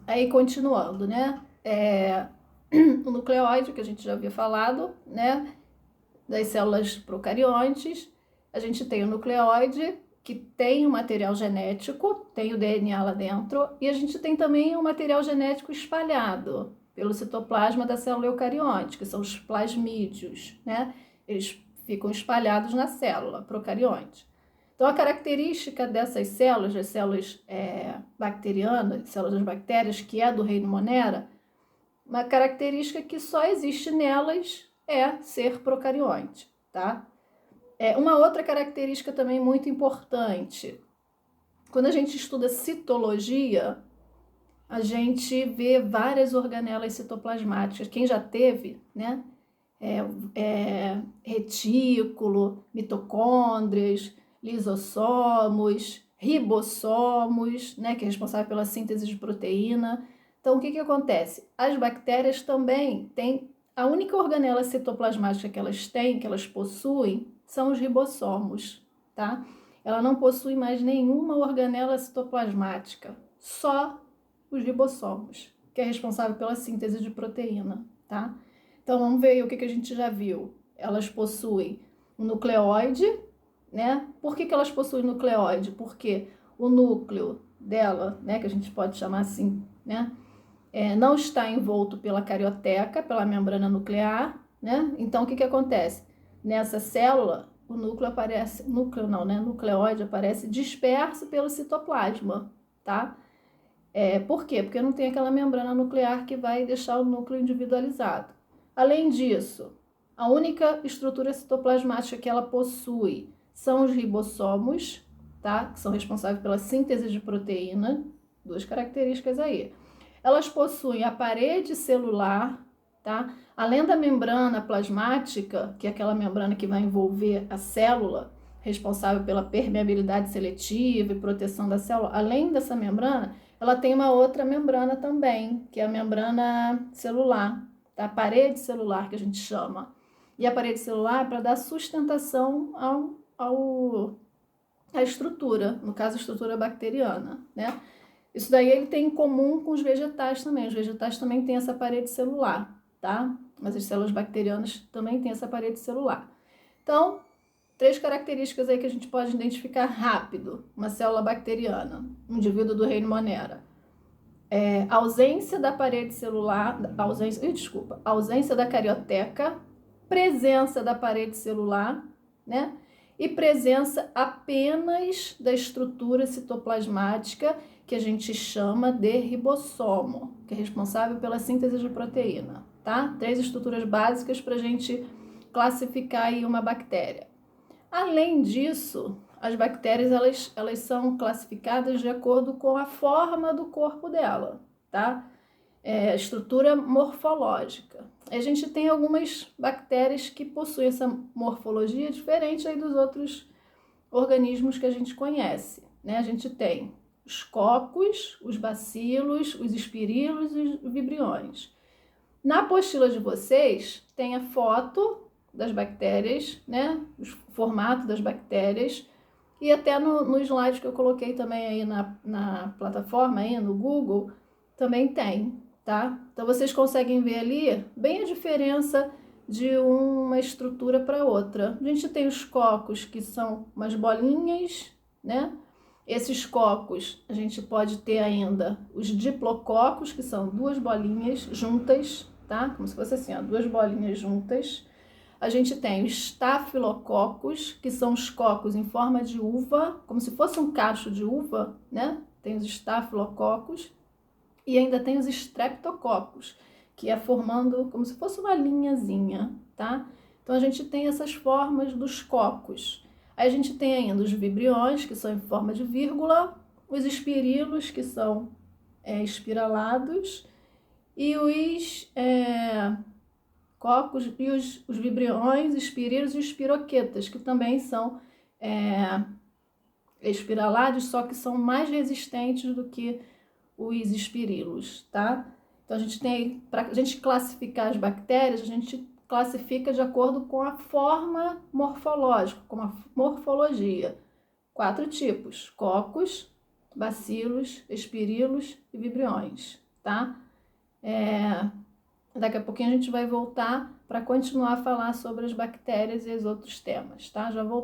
aí continuando, né? O nucleóide, que a gente já havia falado, né? Das células procariontes, a gente tem o nucleóide, que tem o material genético, tem o DNA lá dentro, e a gente tem também o material genético espalhado pelo citoplasma da célula eucarionte, que são os plasmídeos, né? Eles ficam espalhados na célula procarionte. Então, a característica dessas células, as células bacterianas, células das bactérias, que é do reino Monera, uma característica que só existe nelas é ser procarionte, tá? Uma outra característica também muito importante, quando a gente estuda citologia, a gente vê várias organelas citoplasmáticas. Quem já teve, né? Retículo, mitocôndrias, lisossomos, ribossomos, né? Que é responsável pela síntese de proteína. Então, o que acontece? As bactérias também têm. A única organela citoplasmática que elas têm, que elas possuem, são os ribossomos, tá? Ela não possui mais nenhuma organela citoplasmática, só os ribossomos, que é responsável pela síntese de proteína, tá? Então, vamos ver aí o que a gente já viu. Elas possuem um nucleóide, né? Por que elas possuem nucleóide? Porque o núcleo dela, né, que a gente pode chamar assim, né, não está envolto pela carioteca, pela membrana nuclear, né? Então, o que acontece? Nessa célula, o núcleo aparece, nucleóide aparece disperso pelo citoplasma, tá? Por quê? Porque não tem aquela membrana nuclear que vai deixar o núcleo individualizado. Além disso, a única estrutura citoplasmática que ela possui são os ribossomos, tá? Que são responsáveis pela síntese de proteína, duas características aí. Elas possuem a parede celular, tá? Além da membrana plasmática, que é aquela membrana que vai envolver a célula, responsável pela permeabilidade seletiva e proteção da célula, além dessa membrana, ela tem uma outra membrana também, que é a membrana celular, tá? A parede celular que a gente chama. E a parede celular é para dar sustentação à estrutura, no caso a estrutura bacteriana, né? Isso daí ele tem em comum com os vegetais também. Os vegetais também têm essa parede celular, tá? Mas as células bacterianas também têm essa parede celular. Então, 3 características aí que a gente pode identificar rápido. Uma célula bacteriana, um indivíduo do reino Monera. Ausência da parede celular, ausência da carioteca, presença da parede celular, né? E presença apenas da estrutura citoplasmática, que a gente chama de ribossomo, que é responsável pela síntese de proteína, tá? 3 estruturas básicas para a gente classificar aí uma bactéria. Além disso, as bactérias elas são classificadas de acordo com a forma do corpo dela, tá? Estrutura morfológica. A gente tem algumas bactérias que possuem essa morfologia diferente aí dos outros organismos que a gente conhece, né? A gente tem os cocos, os bacilos, os espirilos e os vibriões. Na apostila de vocês tem a foto das bactérias, né? O formato das bactérias, e até no slide que eu coloquei também aí na plataforma, aí no Google, também tem, tá? Então vocês conseguem ver ali bem a diferença de uma estrutura para outra. A gente tem os cocos, que são umas bolinhas, né? Esses cocos, a gente pode ter ainda os diplococos, que são 2 bolinhas juntas, tá? Como se fosse assim, ó, 2 bolinhas juntas. A gente tem os estafilococos, que são os cocos em forma de uva, como se fosse um cacho de uva, né? Tem os estafilococos. E ainda tem os streptococos, que é formando como se fosse uma linhazinha, tá? Então a gente tem essas formas dos cocos. Aí a gente tem ainda os vibriões, que são em forma de vírgula, os espirilos, que são espiralados, e os cocos e os vibriões, espirilos e espiroquetas, que também são espiralados, só que são mais resistentes do que os espirilos, tá? Então a gente tem, para a gente classificar as bactérias, a gente classifica de acordo com a forma morfológica, com a morfologia. 4 tipos: cocos, bacilos, espirilos e vibriões, tá? Daqui a pouquinho a gente vai voltar para continuar a falar sobre as bactérias e os outros temas, tá? Já vou